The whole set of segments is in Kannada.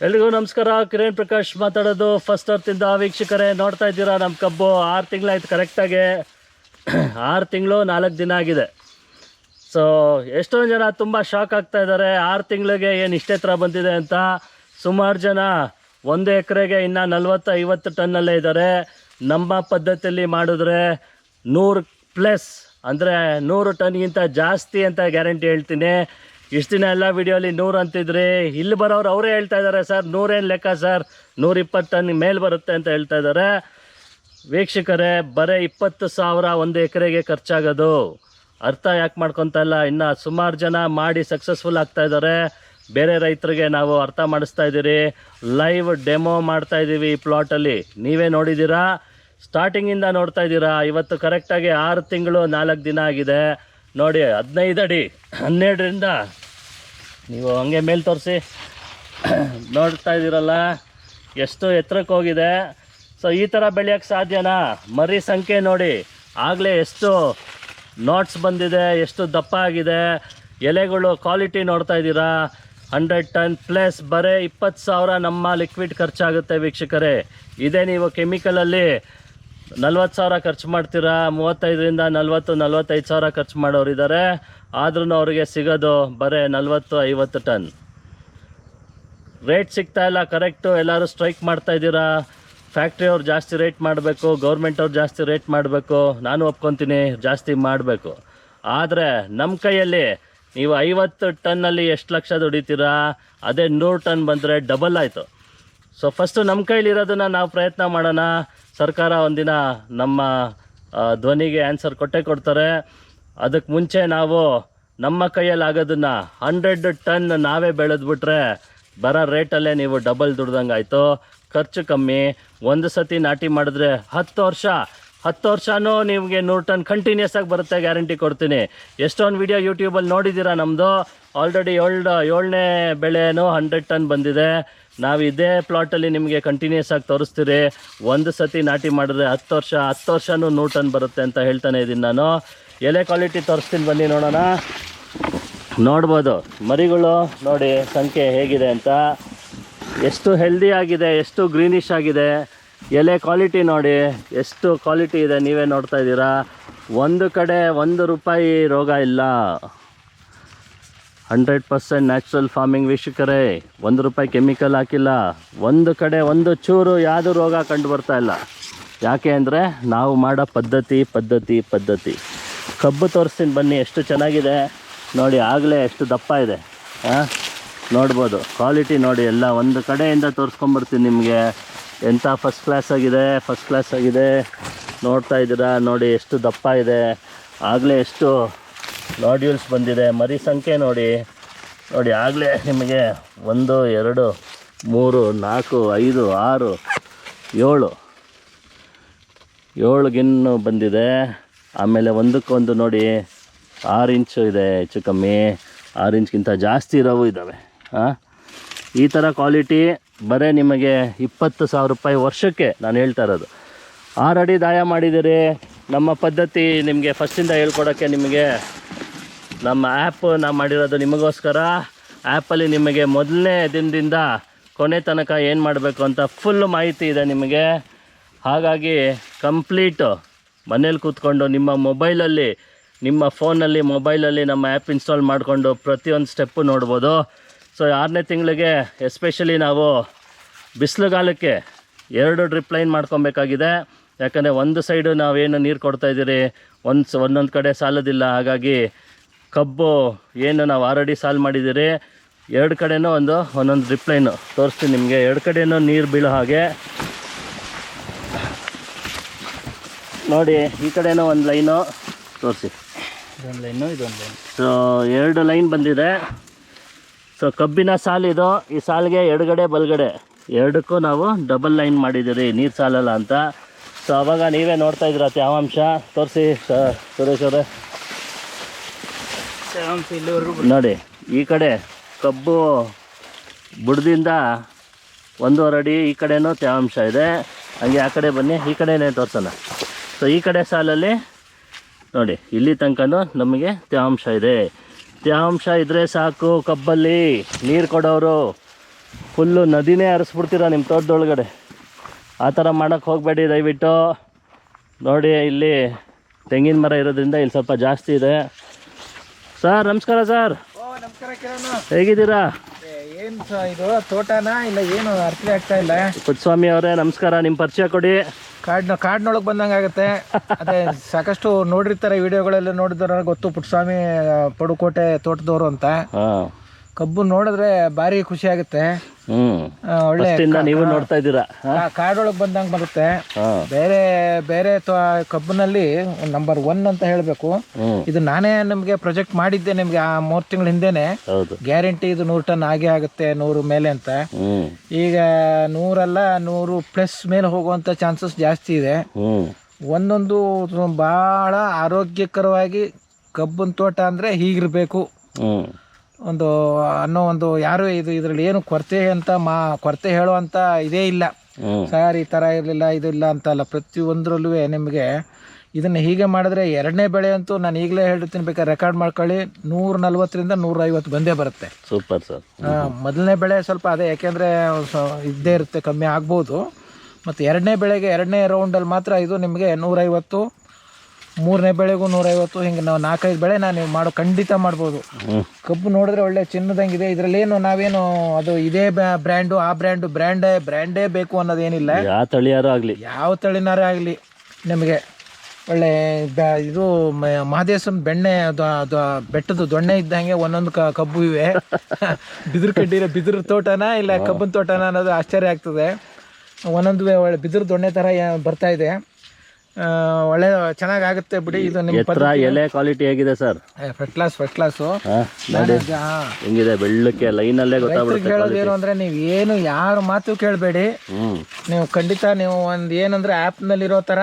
ಎಲ್ರಿಗೂ ನಮಸ್ಕಾರ. ಕಿರಣ್ ಪ್ರಕಾಶ್ ಮಾತಾಡೋದು ಫಸ್ಟ್ ಅರ್ತಿಂದ. ವೀಕ್ಷಕರೇ, ನೋಡ್ತಾ ಇದ್ದೀರಾ ನಮ್ಮ ಕಬ್ಬು 6 ತಿಂಗಳಾಯ್ತು ಕರೆಕ್ಟಾಗಿ. 6 ತಿಂಗಳು 4 ದಿನ ಆಗಿದೆ. ಸೊ ಎಷ್ಟೊಂದು ಜನ ತುಂಬ ಶಾಕ್ ಆಗ್ತಾ ಇದ್ದಾರೆ, 6 ತಿಂಗಳಿಗೆ ಏನು ಇಷ್ಟೇ ಥರ ಬಂದಿದೆ ಅಂತ. ಸುಮಾರು ಜನ 1 ಎಕರೆಗೆ ಇನ್ನೂ 40-50 ಟನ್ನಲ್ಲೇ ಇದ್ದಾರೆ. ನಮ್ಮ ಪದ್ಧತಿಯಲ್ಲಿ ಮಾಡಿದ್ರೆ 100+ ಅಂದರೆ 100 ಟನ್ಗಿಂತ ಜಾಸ್ತಿ ಅಂತ ಗ್ಯಾರಂಟಿ ಹೇಳ್ತೀನಿ. ಇಷ್ಟು ದಿನ ಎಲ್ಲ ವೀಡಿಯೋಲಿ 100 ಅಂತಿದ್ರಿ, ಇಲ್ಲಿ ಬರೋರು ಅವರೇ ಹೇಳ್ತಾ ಇದ್ದಾರೆ, ಸರ್ 100 ಏನು ಲೆಕ್ಕ ಸರ್, 120 ಟನ್ ಮೇಲೆ ಬರುತ್ತೆ ಅಂತ ಹೇಳ್ತಾ ಇದ್ದಾರೆ. ವೀಕ್ಷಕರೇ, ಬರೀ 20,000 1 ಎಕರೆಗೆ ಖರ್ಚಾಗೋದು. ಅರ್ಥ ಯಾಕೆ ಮಾಡ್ಕೊತಾ ಇಲ್ಲ? ಇನ್ನು ಸುಮಾರು ಜನ ಮಾಡಿ ಸಕ್ಸಸ್ಫುಲ್ ಆಗ್ತಾ ಇದ್ದಾರೆ. ಬೇರೆ ರೈತರಿಗೆ ನಾವು ಅರ್ಥ ಮಾಡಿಸ್ತಾ ಇದ್ದೀರಿ. ಲೈವ್ ಡೆಮೋ ಮಾಡ್ತಾ ಇದ್ದೀವಿ ಈ ಪ್ಲಾಟಲ್ಲಿ, ನೀವೇ ನೋಡಿದ್ದೀರಾ. ಸ್ಟಾರ್ಟಿಂಗಿಂದ ನೋಡ್ತಾ ಇದ್ದೀರಾ. ಇವತ್ತು ಕರೆಕ್ಟಾಗಿ 6 ತಿಂಗಳು 4 ದಿನ ಆಗಿದೆ. ನೋಡಿ, 15 ಅಡಿ 12ರಿಂದ ನೀವು ಹಂಗೆ ಮೇಲೆ ತೋರಿಸಿ ನೋಡ್ತಾ ಇದ್ದೀರಲ್ಲ ಎಷ್ಟು ಎತ್ತರಕ್ಕೆ ಹೋಗಿದೆ. ಸೊ ಈ ಥರ ಬೆಳೆಯೋಕ್ಕೆ ಸಾಧ್ಯನಾ? ಮರಿ ಸಂಖ್ಯೆ ನೋಡಿ, ಆಗಲೇ ಎಷ್ಟು ನಾಟ್ಸ್ ಬಂದಿದೆ, ಎಷ್ಟು ದಪ್ಪ ಆಗಿದೆ. ಎಲೆಗಳು ಕ್ವಾಲಿಟಿ ನೋಡ್ತಾ ಇದ್ದೀರಾ. 100 ಟನ್ ಪ್ಲಸ್ ಬರೀ 20,000 ನಮ್ಮ ಲಿಕ್ವಿಡ್ ಖರ್ಚಾಗುತ್ತೆ ವೀಕ್ಷಕರೇ. ಇದೇ ನೀವು ಕೆಮಿಕಲಲ್ಲಿ 40,000 ಖರ್ಚು ಮಾಡ್ತೀರಾ, 35ರಿಂದ 40-45,000 ಖರ್ಚು ಮಾಡೋರಿದ್ದಾರೆ. ಆದ್ರೂ ಅವರಿಗೆ ಸಿಗೋದು ಬರೀ 40-50 ಟನ್. ರೇಟ್ ಸಿಗ್ತಾ ಇಲ್ಲ ಕರೆಕ್ಟು. ಎಲ್ಲರೂ ಸ್ಟ್ರೈಕ್ ಮಾಡ್ತಾ ಇದ್ದೀರಾ. ಫ್ಯಾಕ್ಟ್ರಿಯವ್ರು ಜಾಸ್ತಿ ರೇಟ್ ಮಾಡಬೇಕು, ಗೌರ್ಮೆಂಟವ್ರು ಜಾಸ್ತಿ ರೇಟ್ ಮಾಡಬೇಕು. ನಾನು ಒಪ್ಕೊತೀನಿ, ಜಾಸ್ತಿ ಮಾಡಬೇಕು. ಆದರೆ ನಮ್ಮ ಕೈಯಲ್ಲಿ ನೀವು 50 ಟನ್ನಲ್ಲಿ ಎಷ್ಟು ಲಕ್ಷ ದುಡಿತೀರಾ? ಅದೇ 100 ಟನ್ ಬಂದರೆ ಡಬಲ್ ಆಯಿತು. ಸೊ ಫಸ್ಟು ನಮ್ಮ ಕೈಲಿರೋದನ್ನು ನಾವು ಪ್ರಯತ್ನ ಮಾಡೋಣ. ಸರ್ಕಾರ ಒಂದಿನ ನಮ್ಮ ಧ್ವನಿಗೆ ಆನ್ಸರ್ ಕೊಟ್ಟೇ ಕೊಡ್ತಾರೆ. ಅದಕ್ಕೆ ಮುಂಚೆ ನಾವು ನಮ್ಮ ಕೈಯಲ್ಲಿ ಆಗೋದನ್ನು 100 ಟನ್ ನಾವೇ ಬೆಳೆದ್ಬಿಟ್ರೆ ಬರೋ ರೇಟಲ್ಲೇ ನೀವು ಡಬಲ್ ದುಡ್ದಂಗೆ ಆಯಿತು. ಖರ್ಚು ಕಮ್ಮಿ. ಒಂದು ಸತಿ ನಾಟಿ ಮಾಡಿದ್ರೆ 10 ವರ್ಷನೂ ನಿಮಗೆ 100 ಟನ್ ಕಂಟಿನ್ಯೂಸ್ ಆಗಿ ಬರುತ್ತೆ, ಗ್ಯಾರಂಟಿ ಕೊಡ್ತೀನಿ. ಎಷ್ಟೊಂದು ವೀಡಿಯೋ ಯೂಟ್ಯೂಬಲ್ಲಿ ನೋಡಿದ್ದೀರಾ ನಮ್ಮದು. ಆಲ್ರೆಡಿ 7ನೇ ಬೆಳೆನೂ 100 ಟನ್ ಬಂದಿದೆ. ನಾವು ಇದೇ ಪ್ಲಾಟಲ್ಲಿ ನಿಮಗೆ ಕಂಟಿನ್ಯೂಸ್ ಆಗಿ ತೋರಿಸ್ತೀರಿ. ಒಂದು ಸತಿ ನಾಟಿ ಮಾಡಿದ್ರೆ 10 ವರ್ಷನೂ 100 ಟನ್ ಬರುತ್ತೆ ಅಂತ ಹೇಳ್ತಾನೆ ಇದ್ದೀನಿ ನಾನು. ಎಲೆ ಕ್ವಾಲಿಟಿ ತೋರಿಸ್ತೀನಿ, ಬನ್ನಿ ನೋಡೋಣ. ನೋಡ್ಬೋದು ಮರಿಗಳು ನೋಡಿ ಸಂಖ್ಯೆ ಹೇಗಿದೆ ಅಂತ, ಎಷ್ಟು ಹೆಲ್ದಿ ಆಗಿದೆ, ಎಷ್ಟು ಗ್ರೀನಿಶ್ ಆಗಿದೆ. ಎಲೆ ಕ್ವಾಲಿಟಿ ನೋಡಿ ಎಷ್ಟು ಕ್ವಾಲಿಟಿ ಇದೆ, ನೀವೇ ನೋಡ್ತಾ ಇದ್ದೀರಾ. ಒಂದು ಕಡೆ 1 ರೂಪಾಯಿ ರೋಗ ಇಲ್ಲ. 100% ನ್ಯಾಚುರಲ್ ಫಾರ್ಮಿಂಗ್ ವೀಕ್ಷಕರೇ. 1 ರೂಪಾಯಿ ಕೆಮಿಕಲ್ ಹಾಕಿಲ್ಲ. ಒಂದು ಕಡೆ ಒಂದು ಚೂರು ಯಾವುದು ರೋಗ ಕಂಡು ಬರ್ತಾ ಇಲ್ಲ. ಯಾಕೆ ಅಂದರೆ ನಾವು ಮಾಡೋ ಪದ್ಧತಿ. ಕಬ್ಬು ತೋರಿಸ್ತೀನಿ ಬನ್ನಿ, ಎಷ್ಟು ಚೆನ್ನಾಗಿದೆ ನೋಡಿ. ಆಗಲೇ ಎಷ್ಟು ದಪ್ಪ ಇದೆ, ನೋಡ್ಬೋದು. ಕ್ವಾಲಿಟಿ ನೋಡಿ, ಎಲ್ಲ ಒಂದು ಕಡೆಯಿಂದ ತೋರಿಸ್ಕೊಂಬರ್ತೀನಿ ನಿಮಗೆ. ಎಂಥ ಫಸ್ಟ್ ಕ್ಲಾಸ್ ಆಗಿದೆ. ನೋಡ್ತಾ ಇದ್ದೀರಾ ನೋಡಿ, ಎಷ್ಟು ದಪ್ಪ ಇದೆ. ಆಗಲೇ ಎಷ್ಟು ನಾಡ್ಯೂಲ್ಸ್ ಬಂದಿದೆ. ಮರಿ ಸಂಖ್ಯೆ ನೋಡಿ, ಆಗಲೇ ನಿಮಗೆ 1 2 3 4 5 6 7 ಗಿನ್ನು ಬಂದಿದೆ. ಆಮೇಲೆ ಒಂದಕ್ಕೊಂದು ನೋಡಿ 6 ಇಂಚು ಇದೆ, ಹೆಚ್ಚು ಕಮ್ಮಿ 6 ಇಂಚ್ಗಿಂತ ಜಾಸ್ತಿ ಇರೋವು ಇದ್ದಾವೆ. ಈ ಥರ ಕ್ವಾಲಿಟಿ ಬರೀ ನಿಮಗೆ 20,000 ರೂಪಾಯಿ ವರ್ಷಕ್ಕೆ ನಾನು ಹೇಳ್ತಾ ಇರೋದು. 6 ಅಡಿ ದಾಯ ಮಾಡಿದ್ದೀರಿ. ನಮ್ಮ ಪದ್ಧತಿ ನಿಮಗೆ ಫಸ್ಟಿಂದ ಹೇಳ್ಕೊಡೋಕ್ಕೆ ನಿಮಗೆ ನಮ್ಮ ಆ್ಯಪ್ ನಾವು ಮಾಡಿರೋದು ನಿಮಗೋಸ್ಕರ. ಆ್ಯಪಲ್ಲಿ ನಿಮಗೆ ಮೊದಲನೇ ದಿನದಿಂದ ಕೊನೆ ತನಕ ಏನು ಮಾಡಬೇಕು ಅಂತ ಫುಲ್ ಮಾಹಿತಿ ಇದೆ ನಿಮಗೆ. ಹಾಗಾಗಿ ಕಂಪ್ಲೀಟು ಮನೇಲಿ ಕೂತ್ಕೊಂಡು ನಿಮ್ಮ ಮೊಬೈಲಲ್ಲಿ, ನಿಮ್ಮ ಫೋನಲ್ಲಿ ಮೊಬೈಲಲ್ಲಿ ನಮ್ಮ ಆ್ಯಪ್ ಇನ್ಸ್ಟಾಲ್ ಮಾಡಿಕೊಂಡು ಪ್ರತಿಯೊಂದು ಸ್ಟೆಪ್ಪು ನೋಡ್ಬೋದು. ಸೊ 6ನೇ ತಿಂಗಳಿಗೆ ಎಸ್ಪೆಷಲಿ ನಾವು ಬಿಸಿಲುಗಾಲಕ್ಕೆ 2 ಡ್ರಿಪ್ ಲೈನ್ ಮಾಡ್ಕೊಬೇಕಾಗಿದೆ. ಯಾಕಂದರೆ ಒಂದು ಸೈಡು ನಾವೇನು ನೀರು ಕೊಡ್ತಾಯಿದ್ದೀರಿ, ಒಂದೊಂದು ಕಡೆ ಸಾಲೋದಿಲ್ಲ. ಹಾಗಾಗಿ ಕಬ್ಬು ಏನು ನಾವು 6 ಅಡಿ ಸಾಲು ಮಾಡಿದ್ದೀರಿ, 2 ಕಡೆನೂ ಒಂದೊಂದು ಡ್ರಿಪ್ ಲೈನು ತೋರಿಸ್ತೀನಿ ನಿಮಗೆ. 2 ಕಡೆನೂ ನೀರು ಬೀಳೋ ಹಾಗೆ ನೋಡಿ. ಈ ಕಡೆನೂ ಒಂದು ಲೈನು ತೋರಿಸಿ, ಇದೊಂದು ಲೈನು. ಸೊ 2 ಲೈನ್ ಬಂದಿದೆ. ಸೊ ಕಬ್ಬಿನ ಸಾಲಿದು. ಈ ಸಾಲಿಗೆ ಎಡಗಡೆ ಬಲಗಡೆ 2ಕ್ಕೂ ನಾವು ಡಬಲ್ ಲೈನ್ ಮಾಡಿದ್ದೀರಿ, ನೀರು ಸಾಲಲ್ಲ ಅಂತ. ಸೊ ಆವಾಗ ನೀವೇ ನೋಡ್ತಾ ಇದ್ದೀರ ತೇವಾಂಶ. ತೋರಿಸಿ ಸುರೇಶ್ ಅವರೇ ನೋಡಿ. ಈ ಕಡೆ ಕಬ್ಬು ಬುಡದಿಂದ 1.5 ಅಡಿ ಈ ಕಡೆನೂ ತೇವಾಂಶ ಇದೆ. ಹಂಗೆ ಆ ಕಡೆ ಬನ್ನಿ, ಈ ಕಡೆನೇ ತೋರಿಸೋಣ. ಸೊ ಈ ಕಡೆ ಸಾಲಲ್ಲಿ ನೋಡಿ, ಇಲ್ಲಿ ತನಕನೂ ನಮಗೆ ತೇವಾಂಶ ಇದೆ. ತೇವಾಂಶ ಇದ್ದರೆ ಸಾಕು ಕಬ್ಬಲ್ಲಿ. ನೀರು ಕೊಡೋರು ಫುಲ್ಲು ನದಿನೇ ಹರಿಸ್ಬಿಡ್ತೀರಾ ನಿಮ್ಮ ತೋಟದೊಳಗಡೆ. ಆ ಥರ ಮಾಡೋಕ್ಕೆ ಹೋಗಬೇಡಿ ದಯವಿಟ್ಟು. ನೋಡಿ ಇಲ್ಲಿ ತೆಂಗಿನ ಮರ ಇರೋದ್ರಿಂದ ಇಲ್ಲಿ ಸ್ವಲ್ಪ ಜಾಸ್ತಿ ಇದೆ. ಸರ್ ನಮಸ್ಕಾರ ಸರ್. ನಮಸ್ಕಾರ ಕಿರಣ್, ಹೇಗಿದ್ದೀರಾ? ಏನು ಇದು ತೋಟನಾ ಇಲ್ಲ ಏನು ಅರ್ಥ ಆಗ್ತಾ ಇಲ್ಲ. ಪುಟ್ಟಸ್ವಾಮಿ ಅವರೇ ನಮಸ್ಕಾರ. ನಿಮ್ಮ ಪರಿಚಯ ಕೊಡಿ. ಕಾಡಿನೊಳಗೆ ಬಂದಂಗೆ ಆಗುತ್ತೆ. ಅದೇ ಸಾಕಷ್ಟು ನೋಡಿರ್ತಾರೆ ವಿಡಿಯೋಗಳೆಲ್ಲ, ನೋಡಿದ್ರೆ ಗೊತ್ತು ಪುಟ್ಟಸ್ವಾಮಿ ಪಡುಕೋಟೆ ತೋಟದವರು ಅಂತ. ಕಬ್ಬು ನೋಡಿದ್ರೆ ಭಾರಿ ಖುಷಿ ಆಗುತ್ತೆ. ಒಳ್ಳೆ ನೀವು ನೋಡ್ತಾ ಇದ್ದೀರಾ, ಕಾಡೊಳಗೆ ಬಂದಂಗೆ ಬರುತ್ತೆ. ಬೇರೆ ಬೇರೆ ಕಬ್ಬಿನಲ್ಲಿ ನಂಬರ್ 1 ಅಂತ ಹೇಳಬೇಕು. ಇದು ನಾನೇ ನಿಮಗೆ ಪ್ರೊಜೆಕ್ಟ್ ಮಾಡಿದ್ದೆ ನಿಮ್ಗೆ 3 ತಿಂಗಳ ಹಿಂದೆನೆ. ಗ್ಯಾರಂಟಿ ಇದು 100 ಟನ್ ಆಗೇ ಆಗುತ್ತೆ, 100 ಮೇಲೆ ಅಂತ. ಈಗ 100 ಅಲ್ಲ 100+ ಮೇಲೆ ಹೋಗುವಂತ ಚಾನ್ಸಸ್ ಜಾಸ್ತಿ ಇದೆ. ಒಂದೊಂದು ಬಹಳ ಆರೋಗ್ಯಕರವಾಗಿ ಕಬ್ಬಿನ ತೋಟ ಅಂದ್ರೆ ಹೀಗಿರ್ಬೇಕು ಅನ್ನೋ ಒಂದು ಯಾರು ಇದ್ರಲ್ಲಿ ಏನು ಕೊರತೆ ಹೇಳುವಂತ ಇದೇ ಇಲ್ಲ ಸರ್. ಈ ತರ ಇರಲಿಲ್ಲ ಇದು ಇಲ್ಲ ಅಂತಲ್ಲ, ಪ್ರತಿಯೊಂದರಲ್ಲೂ ನಿಮಗೆ ಇದನ್ನ ಹೀಗೆ ಮಾಡಿದ್ರೆ 2ನೇ ಬೆಳೆ ಅಂತೂ ನಾನು ಈಗಲೇ ಹೇಳ್ತೀನಿ, ಬೇಕಾದ್ರೆ ರೆಕಾರ್ಡ್ ಮಾಡ್ಕೊಳ್ಳಿ, 140ರಿಂದ 150 ಬಂದೇ ಬರುತ್ತೆ. Super sir. 1ನೇ ಬೆಳೆ ಸ್ವಲ್ಪ ಅದೇ, ಯಾಕೆಂದ್ರೆ ಇದ್ದೇ ಇರುತ್ತೆ, ಕಮ್ಮಿ ಆಗ್ಬೋದು. ಮತ್ತು 2ನೇ ಬೆಳೆಗೆ 2ನೇ ರೌಂಡಲ್ಲಿ ಮಾತ್ರ ಇದು ನಿಮಗೆ 150, 3ನೇ ಬೆಳೆಗೂ 150, ಹಿಂಗೆ ನಾವು 4-5 ಬೆಳೆ ನೀವು ಖಂಡಿತ ಮಾಡ್ಬೋದು. ಕಬ್ಬು ನೋಡಿದ್ರೆ ಒಳ್ಳೆ ಚಿನ್ನದಂಗಿದೆ. ಇದರಲ್ಲೇನು ನಾವೇನು ಅದು ಇದೇ ಬ್ರ್ಯಾಂಡು ಆ ಬ್ರ್ಯಾಂಡೇ ಬೇಕು ಅನ್ನೋದೇನಿಲ್ಲ. ಯಾವ ತಳಿನಾರೇ ಆಗಲಿ ನಿಮಗೆ ಒಳ್ಳೆ ಇದು ಮಹದೇಶನ್ ಬೆಣ್ಣೆ ಬೆಟ್ಟದ ದೊಣ್ಣೆ ಇದ್ದಂಗೆ ಒಂದೊಂದು ಕಬ್ಬು ಇವೆ. ಬಿದಿರು ತೋಟನ ಇಲ್ಲ ಕಬ್ಬಿನ ತೋಟನ ಅನ್ನೋದು ಆಶ್ಚರ್ಯ ಆಗ್ತದೆ. ಒಂದೊಂದು ಒಳ್ಳೆ ಬಿದಿರು ದೊಣ್ಣೆ ಥರ ಬರ್ತಾ ಇದೆ. ಒಳ್ಳೆ ಚೆನ್ನಾಗುತ್ತೆ ಬಿಡಿ. ಇದು ನಿಮ್ಮ ಎಲೆ ಕ್ವಾಲಿಟಿ ಹೇಗಿದೆ ಸರ್? ಫಸ್ಟ್ ಕ್ಲಾಸ್ ಹೆಂಗಿದೆ ಬೆಳ್ಳಕ್ಕೆ ಲೈನಲ್ಲೇ ಗೊತ್ತಾಗ್ಬಿಡುತ್ತೆ. ಹೇಳೋದೇನು ಅಂದ್ರೆ ನೀವು ಏನು ಯಾರ ಮಾತು ಕೇಳಬೇಡಿ. ನೀವು ಖಂಡಿತ ನೀವು ಒಂದು ಏನಂದ್ರೆ ಆ್ಯಪ್ನಲ್ಲಿರೋ ಥರ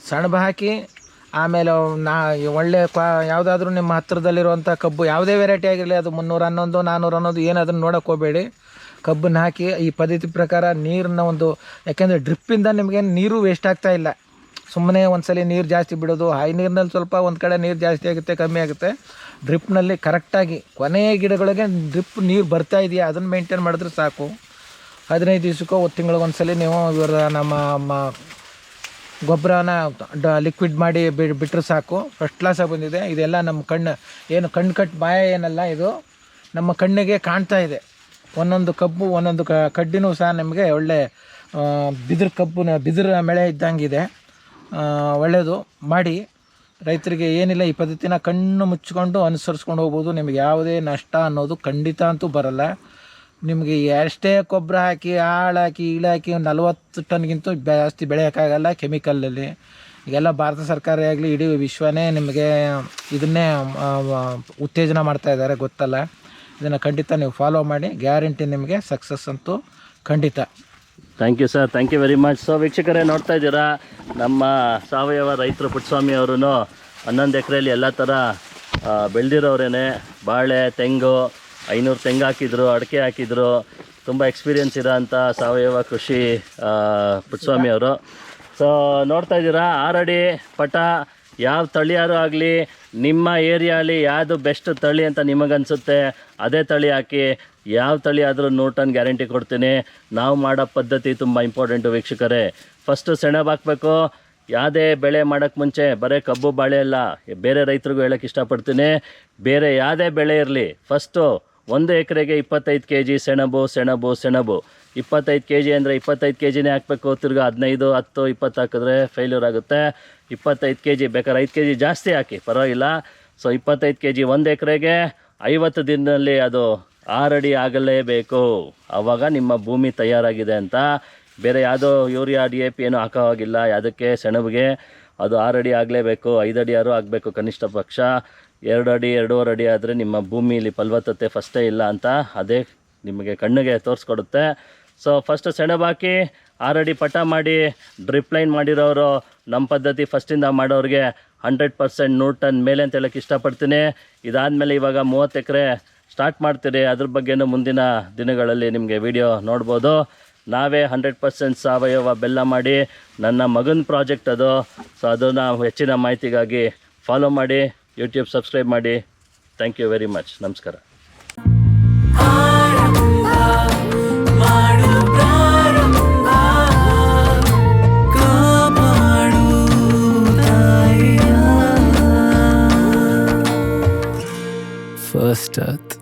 ಸೆಣಬು ಹಾಕಿ, ಆಮೇಲೆ ಒಳ್ಳೆ ಯಾವುದಾದ್ರೂ ನಿಮ್ಮ ಹತ್ತಿರದಲ್ಲಿರುವಂಥ ಕಬ್ಬು ಯಾವುದೇ ವೆರೈಟಿ ಆಗಿರಲಿ, ಅದು 311 400 ಅನ್ನೋದು ಏನು ಅದನ್ನು ನೋಡೋಕೆ ಹೋಗಬೇಡಿ. ಕಬ್ಬನ್ನು ಹಾಕಿ ಈ ಪದ್ಧತಿ ಪ್ರಕಾರ ನೀರನ್ನ ಯಾಕೆಂದರೆ ಡ್ರಿಪ್ಪಿಂದ ನಿಮಗೆ ನೀರು ವೇಸ್ಟ್ ಆಗ್ತಾ ಇಲ್ಲ. ಸುಮ್ಮನೆ ಒಂದ್ಸಲಿ ನೀರು ಜಾಸ್ತಿ ಬಿಡೋದು, ಹೈ ನೀರಿನಲ್ಲಿ ಸ್ವಲ್ಪ ಒಂದು ಕಡೆ ನೀರು ಜಾಸ್ತಿ ಆಗುತ್ತೆ, ಕಮ್ಮಿ ಆಗುತ್ತೆ. ಡ್ರಿಪ್ನಲ್ಲಿ ಕರೆಕ್ಟಾಗಿ ಕೊನೆಯ ಗಿಡಗಳಿಗೆ ಡ್ರಿಪ್ ನೀರು ಬರ್ತಾ ಇದೆಯಾ ಅದನ್ನು ಮೇಂಟೈನ್ ಮಾಡಿದ್ರೆ ಸಾಕು. 15 ದಿವಸಕ್ಕೋ 1 ತಿಂಗಳಿಗೆ ಒಂದ್ಸಲಿ ನೀವು ನಮ್ಮ ಗೊಬ್ಬರನ ಲಿಕ್ವಿಡ್ ಮಾಡಿ ಬಿಟ್ಟರೆ ಸಾಕು. ಫಸ್ಟ್ ಕ್ಲಾಸಾಗಿ ಬಂದಿದೆ. ಇದೆಲ್ಲ ನಮ್ಮ ಕಣ್ಣು ಕಟ್ ಬಾಯ ಏನಲ್ಲ, ಇದು ನಮ್ಮ ಕಣ್ಣಿಗೆ ಕಾಣ್ತಾ ಇದೆ. ಒಂದೊಂದು ಕಬ್ಬು ಒಂದೊಂದು ಕಡ್ಡಿನೂ ಸಹ ನಿಮಗೆ ಒಳ್ಳೆ ಬಿದಿರು ಮಳೆ ಇದ್ದಂಗಿದೆ. ಒಳ್ಳೆಯದು ಮಾಡಿ ರೈತರಿಗೆ ಏನಿಲ್ಲ, ಈ ಪದ್ಧತಿನ ಕಣ್ಣು ಮುಚ್ಚಿಕೊಂಡು ಅನುಸರಿಸ್ಕೊಂಡು ಹೋಗ್ಬೋದು. ನಿಮಗೆ ಯಾವುದೇ ನಷ್ಟ ಅನ್ನೋದು ಖಂಡಿತ ಅಂತೂ ಬರಲ್ಲ. ನಿಮಗೆ ಎಷ್ಟೇ ಗೊಬ್ಬರ ಹಾಕಿ ಹಾಕಿ 40 ಟನ್ಗಿಂತ ಜಾಸ್ತಿ ಬೆಳೆಯೋಕ್ಕಾಗಲ್ಲ ಕೆಮಿಕಲಲ್ಲಿ. ಈಗೆಲ್ಲ ಭಾರತ ಸರ್ಕಾರ ಆಗಲಿ ಇಡೀ ವಿಶ್ವನೇ ನಿಮಗೆ ಇದನ್ನೇ ಉತ್ತೇಜನ ಮಾಡ್ತಾ ಇದ್ದಾರೆ, ಗೊತ್ತಲ್ಲ. ಇದನ್ನು ಖಂಡಿತ ನೀವು ಫಾಲೋ ಮಾಡಿ, ಗ್ಯಾರಂಟಿ ನಿಮಗೆ ಸಕ್ಸಸ್ ಅಂತೂ ಖಂಡಿತ. Thank you sir, thank you very much. So ವೀಕ್ಷಕರೇ ನೋಡ್ತಾ ಇದ್ದೀರಾ, ನಮ್ಮ ಸಾವಯವ ರೈತರು ಪುಟ್ಟಸ್ವಾಮಿ ಅವರು 11 ಎಕರೆಯಲ್ಲಿ ಎಲ್ಲ ಥರ ಬೆಳೆದಿರೋರೇನೆ. ಬಾಳೆ, ತೆಂಗು, 500 ತೆಂಗು ಹಾಕಿದ್ರು, ಅಡಿಕೆ ಹಾಕಿದ್ರು. ತುಂಬ ಎಕ್ಸ್ಪೀರಿಯೆನ್ಸ್ ಇರೋ ಅಂಥ ಸಾವಯವ ಕೃಷಿ ಪುಟ್ಟಸ್ವಾಮಿ ಅವರು. ಸೊ ನೋಡ್ತಾ ಇದ್ದೀರಾ, 6 ಅಡಿ ಪಟ ಯಾವ ತಳಿಯಾರು ಆಗಲಿ, ನಿಮ್ಮ ಏರಿಯಾಲಿ ಯಾವುದು ಬೆಸ್ಟ್ ತಳಿ ಅಂತ ನಿಮಗನ್ಸುತ್ತೆ ಅದೇ ತಳಿ ಹಾಕಿ. ಯಾವ ತಳಿ ಆದರೂ 100 ಟನ್ ಗ್ಯಾರಂಟಿ ಕೊಡ್ತೀನಿ. ನಾವು ಮಾಡೋ ಪದ್ಧತಿ ತುಂಬ ಇಂಪಾರ್ಟೆಂಟು ವೀಕ್ಷಕರೇ. ಫಸ್ಟು ಸೆಣಬು ಹಾಕಬೇಕು. ಯಾವುದೇ ಬೆಳೆ ಮಾಡೋಕ್ಕೆ ಮುಂಚೆ ಬರೀ ಕಬ್ಬು ಬಾಳೆ ಅಲ್ಲ, ಬೇರೆ ರೈತರಿಗೂ ಹೇಳೋಕ್ಕೆ ಇಷ್ಟಪಡ್ತೀನಿ, ಬೇರೆ ಯಾವುದೇ ಬೆಳೆ ಇರಲಿ, ಫಸ್ಟು 1 ಎಕರೆಗೆ 25 kg ಸೆಣಬು 25 kg ಅಂದರೆ 25 kgನೇ ಹಾಕಬೇಕು. ತಿರ್ಗಿ 15, 10, 20 ಹಾಕಿದ್ರೆ ಫೇಲ್ಯೂರ್ ಆಗುತ್ತೆ. 25 kg ಬೇಕಾದ್ರೆ 5 kg ಜಾಸ್ತಿ ಹಾಕಿ, ಪರವಾಗಿಲ್ಲ. ಸೊ 25 kg 1 ಎಕರೆಗೆ 50 ದಿನದಲ್ಲಿ ಅದು 6 ಅಡಿ ಆಗಲೇಬೇಕು. ಆವಾಗ ನಿಮ್ಮ ಭೂಮಿ ತಯಾರಾಗಿದೆ ಅಂತ. ಬೇರೆ ಯಾವುದೋ ಯೂರಿಯಾ DAP ಏನೂ ಹಾಕೋವಾಗಿಲ್ಲ. ಯಾವುದಕ್ಕೆ ಸೆಣಬಿಗೆ ಅದು 6 ಅಡಿ ಆಗಲೇಬೇಕು. 5 ಅಡಿ ಯಾರು ಆಗಬೇಕು ಕನಿಷ್ಠ ಪಕ್ಷ. 2 ಅಡಿ 2.5 ಅಡಿ ಆದರೆ ನಿಮ್ಮ ಭೂಮಿಲಿ ಫಲವತ್ತತೆ ಫಸ್ಟೇ ಇಲ್ಲ ಅಂತ ಅದೇ ನಿಮಗೆ ಕಣ್ಣಿಗೆ ತೋರಿಸ್ಕೊಡುತ್ತೆ. ಸೊ ಫಸ್ಟ್ ಸೆಣಬು ಹಾಕಿ 6 ಅಡಿ ಪಟ ಮಾಡಿ ಡ್ರಿಪ್ ಲೈನ್ ಮಾಡಿರೋರು, ನಮ್ಮ ಪದ್ಧತಿ ಫಸ್ಟಿಂದ ಮಾಡೋರಿಗೆ 100% 100 ಟನ್ ಮೇಲೆ ಅಂತ ಹೇಳೋಕ್ಕೆ ಇಷ್ಟಪಡ್ತೀನಿ. ಇದಾದಮೇಲೆ ಇವಾಗ 30 ಎಕರೆ ಸ್ಟಾರ್ಟ್ ಮಾಡ್ತೀರಿ, ಅದ್ರ ಬಗ್ಗೆನೂ ಮುಂದಿನ ದಿನಗಳಲ್ಲಿ ನಿಮಗೆ ವಿಡಿಯೋ ನೋಡ್ಬೋದು. ನಾವೇ 100% ಸಾವಯವ ಬೆಲ್ಲ ಮಾಡಿ ನನ್ನ ಮಗನ ಪ್ರಾಜೆಕ್ಟ್ ಅದು. ಸೊ ಅದನ್ನು ಹೆಚ್ಚಿನ ಮಾಹಿತಿಗಾಗಿ ಫಾಲೋ ಮಾಡಿ, ಯೂಟ್ಯೂಬ್ ಸಬ್ಸ್ಕ್ರೈಬ್ ಮಾಡಿ. Thank you very much. ನಮಸ್ಕಾರ. first earth.